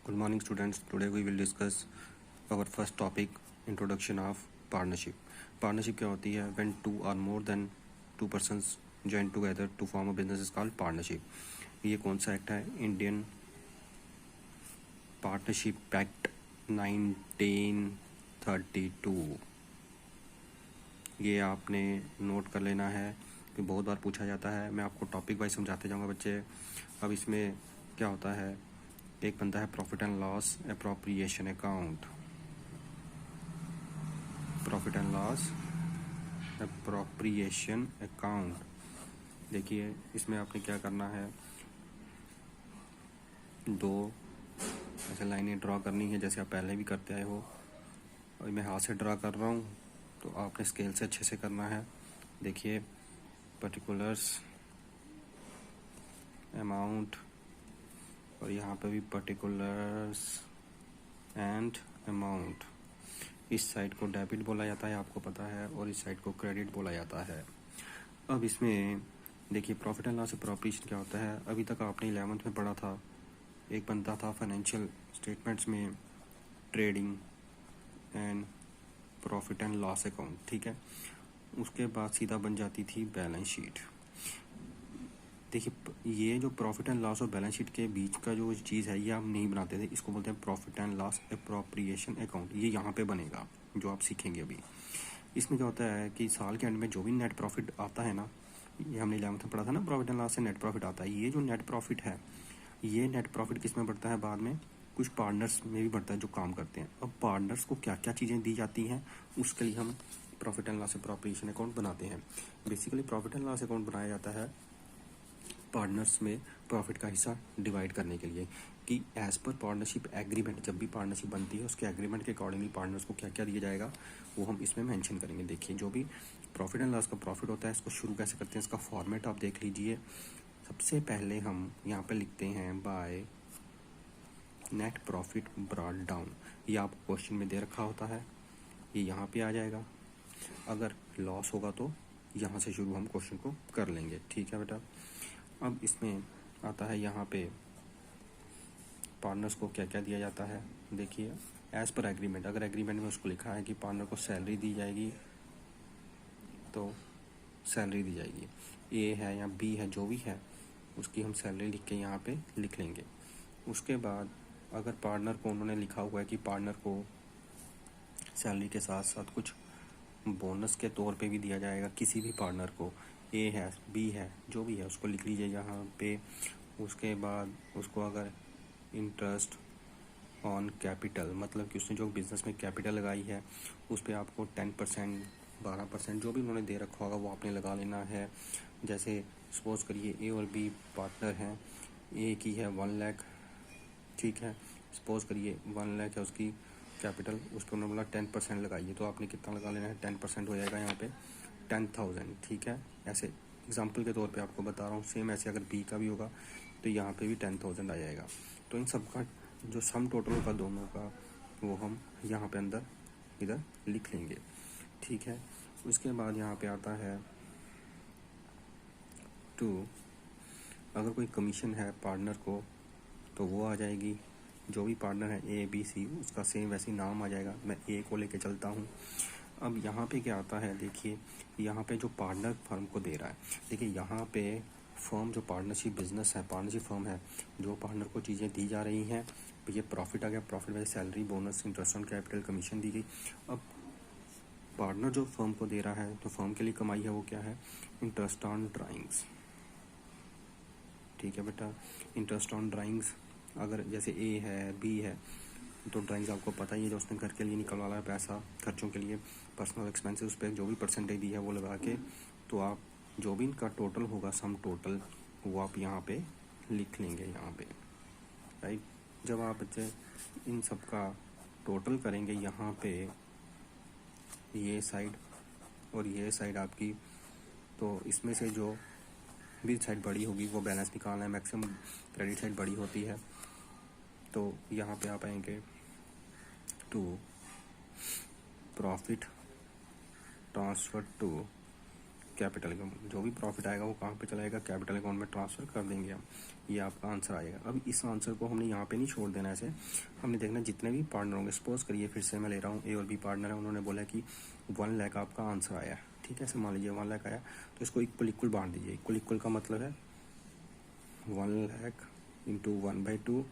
Good morning, students. Today we will discuss our first topic, introduction of partnership. Partnership क्या होती है? When two or more than two persons join together to form a business is called partnership. ये कौन सा act है? Indian partnership act 1932. ये आपने note कर लेना है कि बहुत बार पूछा जाता है. मैं आपको टॉपिक वाइज समझाते जाऊँगा बच्चे. अब इसमें क्या होता है, एक बनता है profit and loss appropriation account. Profit and loss appropriation account. देखिए इसमें आपने क्या करना है, दो ऐसे लाइनें ड्रॉ करनी है जैसे आप पहले भी करते आए हो. और मैं हाथ से ड्रॉ कर रहा हूँ तो आपने स्केल से अच्छे से करना है. देखिए पर्टिकुलर्स, अमाउंट, और यहाँ पे भी पर्टिकुलर्स एंड अमाउंट. इस साइड को डेबिट बोला जाता है, आपको पता है, और इस साइड को क्रेडिट बोला जाता है. अब इसमें देखिए प्रॉफिट एंड लॉस अप्रोप्रिएशन क्या होता है. अभी तक आपने 11th में पढ़ा था, एक बनता था फाइनेंशियल स्टेटमेंट्स में trading and profit and loss account, ठीक है. उसके बाद सीधा बन जाती थी बैलेंस शीट. देखिए ये जो प्रॉफिट एंड लॉस और बैलेंस शीट के बीच का जो चीज़ है ये हम नहीं बनाते थे, इसको बोलते हैं profit and loss appropriation account. ये यहाँ पे बनेगा जो आप सीखेंगे अभी. इसमें क्या होता है कि साल के एंड में जो भी नेट प्रॉफिट आता है ना, ये हमने 11th में पढ़ा था ना, प्रॉफिट एंड लॉस से नेट प्रॉफिट आता है. ये जो नेट प्रॉफिट है, ये नेट प्रॉफिट किस में बढ़ता है, बाद में कुछ पार्टनर्स में भी बढ़ता है जो काम करते हैं. अब पार्टनर्स को क्या क्या चीज़ें दी जाती हैं उसके लिए हम profit and loss appropriation account बनाते हैं. Basically profit and loss account बनाया जाता है पार्टनर्स में प्रॉफिट का हिस्सा डिवाइड करने के लिए, कि एज पर पार्टनरशिप एग्रीमेंट, जब भी पार्टनरशिप बनती है उसके एग्रीमेंट के अकॉर्डिंगली पार्टनर्स को क्या क्या दिया जाएगा वो हम इसमें मेंशन करेंगे. देखिए जो भी प्रॉफिट एंड लॉस का प्रॉफिट होता है इसको शुरू कैसे करते हैं, इसका फॉर्मेट आप देख लीजिए. सबसे पहले हम यहाँ पे लिखते हैं by net profit brought down. ये आपको क्वेश्चन में दे रखा होता है, ये यहाँ पे आ जाएगा. अगर लॉस होगा तो यहाँ से शुरू हम क्वेश्चन को कर लेंगे, ठीक है बेटा. अब इसमें आता है यहाँ पे पार्टनर्स को क्या क्या दिया जाता है. देखिए एज पर एग्रीमेंट, अगर एग्रीमेंट में उसको लिखा है कि पार्टनर को सैलरी दी जाएगी तो सैलरी दी जाएगी. ए है या बी है, जो भी है उसकी हम सैलरी लिख के यहाँ पे लिख लेंगे. उसके बाद अगर पार्टनर को उन्होंने लिखा हुआ है कि पार्टनर को सैलरी के साथ साथ कुछ बोनस के तौर पे भी दिया जाएगा किसी भी पार्टनर को, ए है बी है जो भी है उसको लिख लीजिए यहाँ पे. उसके बाद उसको अगर इंटरेस्ट ऑन कैपिटल, मतलब कि उसने जो बिज़नेस में कैपिटल लगाई है उस पर आपको 10%, 12% जो भी उन्होंने दे रखा होगा वो आपने लगा लेना है. जैसे सपोज करिए ए और बी पार्टनर हैं, ए की है 1 लाख, ठीक है. सपोज करिए 1 लाख है उसकी कैपिटल, उस पर उन्होंने बोला 10% लगाइए, तो आपने कितना लगा लेना है, 10% हो जाएगा यहाँ पे 10,000, ठीक है. ऐसे एग्जांपल के तौर पे आपको बता रहा हूँ. सेम ऐसे अगर बी का भी होगा तो यहाँ पे भी 10,000 आ जाएगा. तो इन सब का जो सम टोटल होगा दोनों का वो हम यहाँ पे अंदर इधर लिख लेंगे, ठीक है. उसके बाद यहाँ पे आता है टू, अगर कोई कमीशन है पार्टनर को तो वो आ जाएगी. जो भी पार्टनर है ए बी सी उसका सेम वैसे ही नाम आ जाएगा. मैं ए को लेके चलता हूँ. अब यहाँ पे क्या आता है, देखिए यहाँ पे जो पार्टनर फर्म को दे रहा है, देखिए यहाँ पे फर्म जो पार्टनरशिप बिजनेस है, पार्टनरशिप फर्म है, जो पार्टनर को चीज़ें दी जा रही हैं, तो ये प्रॉफिट आ गया. प्रॉफिट में salary, bonus, interest on capital, commission दी गई. अब पार्टनर जो फर्म को दे रहा है तो फर्म के लिए कमाई है वो क्या है, इंटरेस्ट ऑन ड्राइंग्स, ठीक है बेटा. इंटरेस्ट ऑन ड्राइंग्स अगर जैसे ए है बी है तो ड्राइंग्स आपको पता ही है जो उसने घर के लिए निकलवाना है पैसा, खर्चों के लिए, पर्सनल एक्सपेंसेस, उस पर जो भी परसेंटेज दी है वो लगा के, तो आप जो भी इनका टोटल होगा सम टोटल वो आप यहाँ पे लिख लेंगे यहाँ पे, राइट. जब आप बच्चे इन सब का टोटल करेंगे यहाँ पे, ये साइड और ये साइड आपकी, तो इसमें से जो भी साइड बड़ी होगी वो बैलेंस निकालना है. मैक्सिमम क्रेडिट साइड बड़ी होती है, तो यहाँ पे आप आएंगे to profit transfer to capital account. जो भी प्रॉफिट आएगा वो कहाँ पे चलाएगा, कैपिटल अकाउंट में ट्रांसफ़र कर देंगे हम। ये आपका आंसर आएगा। अब इस आंसर को हमने यहाँ पे नहीं छोड़ देना ऐसे, हमने देखना जितने भी पार्टनर होंगे। सपोज करिए फिर से मैं ले रहा हूँ, ए और बी पार्टनर है, उन्होंने बोला कि 1 लाख आपका आंसर आया, ठीक है। ऐसे मान लीजिए 1 लाख आया, तो इसको इक्वल इक्वल बांट दीजिए। इक्वल इक्वल का मतलब है 1 लाख इंटू 1/2,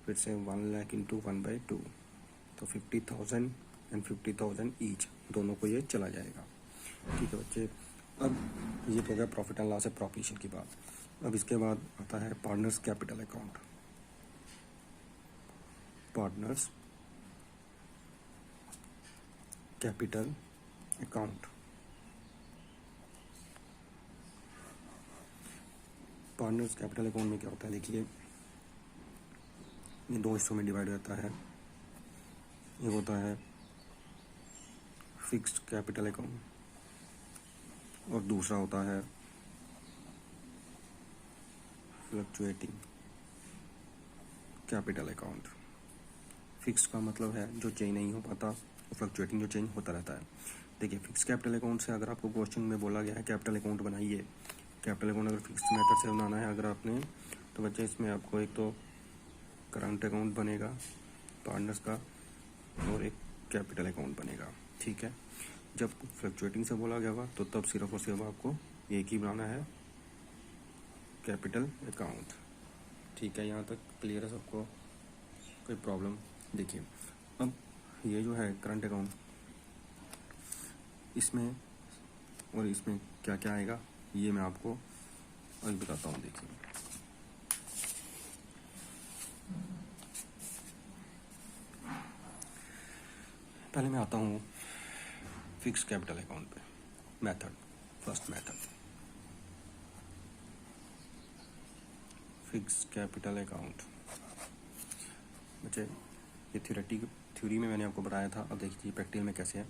फिर से 1 लाख इंटू 1/2, तो 50,000 एंड 50,000 ईच, दोनों को ये चला जाएगा, ठीक है बच्चे। अब ये तो हो गया प्रॉफिट एंड लॉस प्रोपोर्शन की बात। अब इसके बाद आता है partners capital account. Partners capital account, partners capital account में क्या होता है, देखिए ये 2 हिस्सों में डिवाइड रहता है। एक होता है फिक्स्ड कैपिटल अकाउंट और दूसरा होता है फ्लक्चुएटिंग कैपिटल अकाउंट। फिक्स का मतलब है जो चेंज नहीं हो पाता, और फ्लक्चुएटिंग जो चेंज होता रहता है। देखिए फिक्स कैपिटल अकाउंट से अगर आपको क्वेश्चन में बोला गया है कैपिटल अकाउंट बनाइए, कैपिटल अकाउंट अगर फिक्स मेथड से बनाना है अगर आपने, तो बच्चे इसमें आपको एक तो करंट अकाउंट बनेगा पार्टनर्स का और एक कैपिटल अकाउंट बनेगा, ठीक है। जब फ्लक्चुएटिंग से बोला गया होगा तो तब सिर्फ और सिर्फ आपको एक ही बनाना है, कैपिटल अकाउंट, ठीक है। यहाँ तक क्लियर है सबको, कोई प्रॉब्लम? देखिए अब ये जो है करंट अकाउंट, इसमें और इसमें क्या क्या आएगा ये मैं आपको अभी बताता हूँ। देखिए पहले मैं आता हूँ फिक्स कैपिटल अकाउंट पे। Method, first method fix capital account. बच्चे ये थ्योरी में मैंने आपको बताया था, अब देखिए प्रैक्टिकल में कैसे है।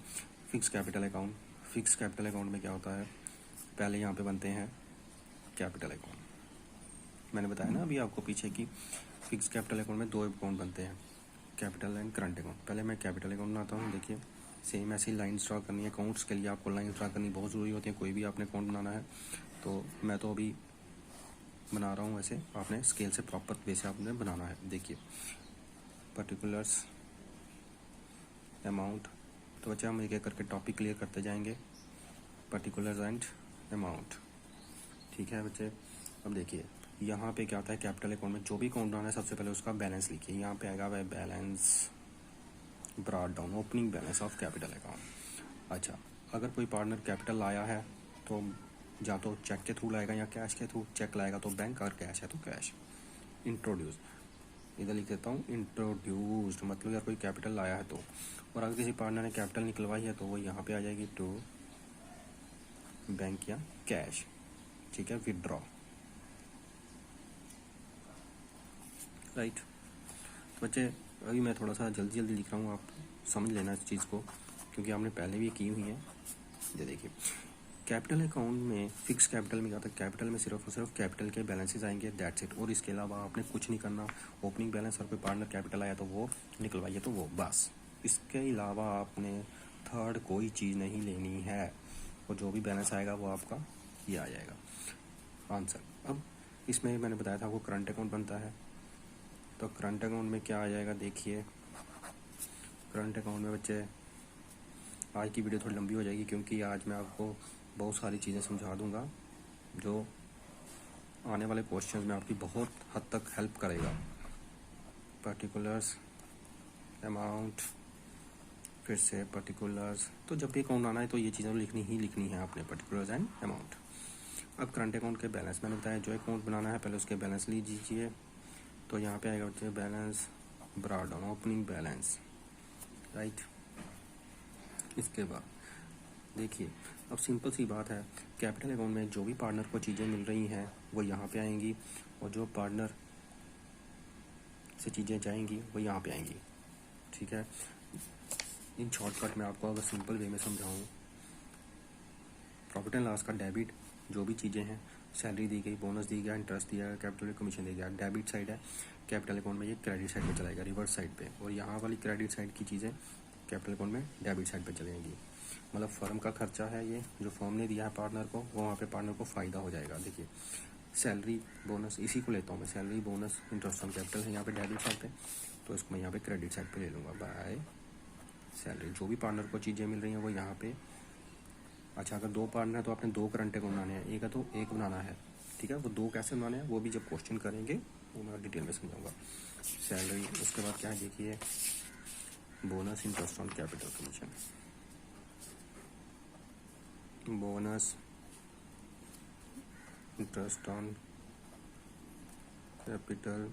Fix capital account, fix capital account में क्या होता है, पहले यहाँ पे बनते हैं कैपिटल अकाउंट। मैंने बताया ना अभी आपको पीछे कि फिक्स कैपिटल अकाउंट में 2 अकाउंट बनते हैं, कैपिटल एंड करंट अकाउंट। पहले मैं कैपिटल अकाउंट बनाता हूँ। देखिए सेम ऐसी लाइन्स ड्रा करनी है। अकाउंट्स के लिए आपको लाइन ड्रा करनी बहुत ज़रूरी होती है, कोई भी आपने अकाउंट बनाना है। तो मैं तो अभी बना रहा हूँ, ऐसे आपने स्केल से प्रॉपर वे से आपने बनाना है। देखिए पर्टिकुलर्स, अमाउंट, तो बच्चे हम एक एक करके टॉपिक क्लियर करते जाएंगे। पर्टिकुलर्स एंड अमाउंट, ठीक है बच्चे। अब देखिए यहाँ पे क्या होता है, कैपिटल अकाउंट में जो भी अकाउंट बनाना है सबसे पहले उसका बैलेंस लिखिए। यहाँ पे आएगा वह balance brought down, opening balance of capital account. अच्छा, अगर कोई पार्टनर कैपिटल लाया है तो या तो चेक के थ्रू लाएगा या कैश के थ्रू। चेक लाएगा तो बैंक, और कैश है तो कैश। इंट्रोड्यूस, इधर लिख देता हूँ इंट्रोड्यूस्ड, मतलब अगर कोई कैपिटल लाया है तो। और अगर किसी पार्टनर ने कैपिटल निकलवाई है तो वो यहाँ पे आ जाएगी टू बैंक या कैश, ठीक है। विदड्रॉ, राइट बच्चे। अभी मैं थोड़ा सा जल्दी जल्दी लिख रहा हूँ, आप समझ लेना इस चीज़ को, क्योंकि आपने पहले भी की हुई है। ये देखिए कैपिटल अकाउंट में, फिक्स कैपिटल में क्या होता है, कैपिटल में सिर्फ और सिर्फ कैपिटल के बैलेंसेस आएंगे, दैट्स इट। और इसके अलावा आपने कुछ नहीं करना। ओपनिंग बैलेंस और कोई पार्टनर कैपिटल आया तो वो निकलवाइए, तो वो बस। इसके अलावा आपने थर्ड कोई चीज़ नहीं लेनी है, और जो भी बैलेंस आएगा वो आपका ये आ जाएगा आंसर। अब इसमें मैंने बताया था आपको करंट अकाउंट बनता है, तो करंट अकाउंट में क्या आ जाएगा, देखिए करंट अकाउंट में बच्चे आज की वीडियो थोड़ी लंबी हो जाएगी, क्योंकि आज मैं आपको बहुत सारी चीज़ें समझा दूंगा जो आने वाले क्वेश्चंस में आपकी बहुत हद तक हेल्प करेगा। पर्टिकुलर्स, अमाउंट, फिर से पर्टिकुलर्स। तो जब भी अकाउंट आना है तो ये चीज़ें लिखनी ही लिखनी है आपने, पर्टिकुलर्स एंड अमाउंट। अब करंट अकाउंट के बैलेंस मैंने बताया, जो अकाउंट बनाना है पहले उसके बैलेंस लीजिए। तो यहाँ पे आएगा बच्चे balance brought down, opening balance, right. इसके बाद देखिए अब सिंपल सी बात है, कैपिटल अकाउंट में जो भी पार्टनर को चीज़ें मिल रही हैं वो यहाँ पे आएंगी, और जो पार्टनर से चीज़ें जाएंगी वो यहाँ पे आएंगी, ठीक है। इन शॉर्टकट में आपको अगर सिंपल वे में समझाऊँ, प्रॉफिट एंड लॉस का डेबिट जो भी चीज़ें हैं, सैलरी दी गई, बोनस दी गया, इंटरेस्ट दिया गया, कैपिटल कमीशन दिया गया, डेबिट साइड है कैपिटल अकाउंट में, ये क्रेडिट साइड पे चलाएगा, रिवर्स साइड पे। और यहाँ वाली क्रेडिट साइड की चीज़ें कैपिटल अकाउंट में डेबिट साइड पे चलेंगी। मतलब फर्म का खर्चा है, ये जो फर्म ने दिया है पार्टनर को, वो वहाँ पे पार्टनर को फ़ायदा हो जाएगा। देखिए सैलरी बोनस इसी को लेता हूँ मैं, salary bonus interest on capital है यहाँ पे डेबिट साइड पे, तो इसको मैं यहाँ पे क्रेडिट साइड पे ले लूँगा बाय सैलरी। जो भी पार्टनर को चीज़ें मिल रही हैं वो यहाँ पे। अच्छा अगर 2 पार्टनर है तो आपने 2 करंट अकाउंट बनाने हैं, एक है तो एक बनाना है, ठीक है। वो 2 कैसे बनाने हैं वो भी जब क्वेश्चन करेंगे वो मैं डिटेल में समझाऊंगा। सैलरी, उसके बाद क्या है देखिए bonus interest on capital commission, bonus interest on capital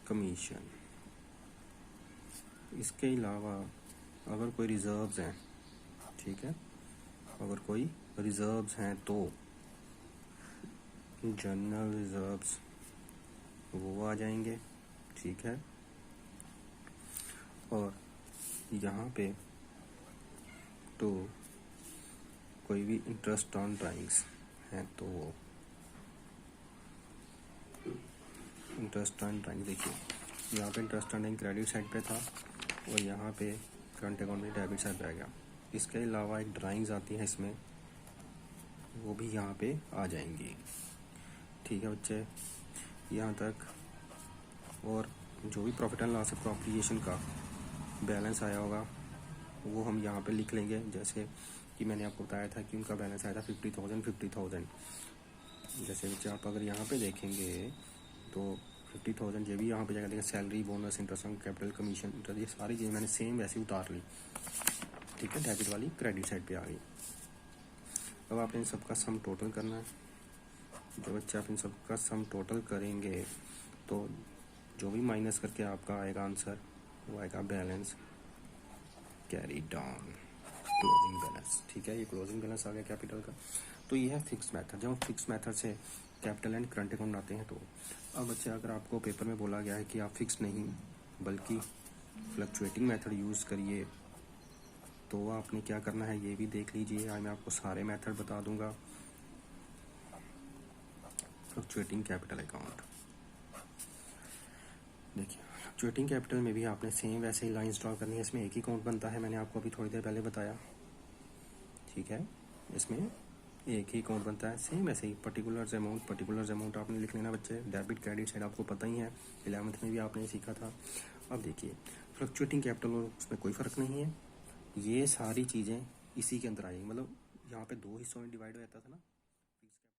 commission. इसके अलावा अगर कोई रिजर्व्स हैं, ठीक है, अगर कोई रिजर्व्स हैं तो जनरल रिजर्व्स वो आ जाएंगे, ठीक है। और यहाँ पे तो कोई भी इंटरेस्ट ऑन ड्राइंग्स हैं तो वो इंटरेस्ट ऑन ड्राइंग, देखिए यहाँ पे interest on drawing credit side पे था और यहाँ पे करंट अकाउंट में डेबिट साइड पे आ गया। इसके अलावा एक ड्राइंग्स आती है इसमें, वो भी यहाँ पे आ जाएंगी, ठीक है बच्चे, यहाँ तक। और जो भी प्रॉफिट एंड लॉस अप्रोप्रिएशन का बैलेंस आया होगा वो हम यहाँ पे लिख लेंगे। जैसे कि मैंने आपको बताया था कि उनका बैलेंस आया था 50,000। जैसे बच्चे आप अगर यहाँ पे देखेंगे तो 50,000 ये भी यहाँ पे जाकर देखें, salary bonus interest on capital commission, ये सारी चीज़ें मैंने सेम वैसे उतार ली, ठीक है। डेबिट वाली क्रेडिट साइड पे आ गई। अब आपने इन सबका सम टोटल करना है। जो बच्चे आप इन सबका सम टोटल करेंगे तो जो भी माइनस करके आपका आएगा आंसर वो आएगा balance carry down, closing balance, ठीक है। ये क्लोजिंग बैलेंस आ गया कैपिटल का। तो ये है फिक्स मेथड। जब हम फिक्स मेथड से कैपिटल एंड करंट अकाउंट आते हैं तो अब बच्चे अगर आपको पेपर में बोला गया है कि आप फिक्स नहीं बल्कि फ्लक्चुएटिंग मेथड यूज़ करिए तो आपने क्या करना है ये भी देख लीजिए। आज मैं आपको सारे मेथड बता दूंगा। फ्लक्चुएटिंग कैपिटल अकाउंट, देखिए फ्लक्चुएटिंग कैपिटल में भी आपने सेम वैसे ही लाइंस ड्रॉ करनी है। इसमें एक ही अकाउंट बनता है, मैंने आपको अभी थोड़ी देर पहले बताया, ठीक है। इसमें एक ही अकाउंट बनता है, सेम ऐसे ही पर्टिकुलर्स अमाउंट आपने लिख लेना बच्चे। डेबिट क्रेडिट साइड आपको पता ही है, 11th में भी आपने सीखा था। अब देखिए फ्लक्चुएटिंग कैपिटल और उसमें कोई फ़र्क नहीं है, ये सारी चीज़ें इसी के अंदर आएंगी। मतलब यहाँ पे 2 हिस्सों में डिवाइड हो जाता था ना,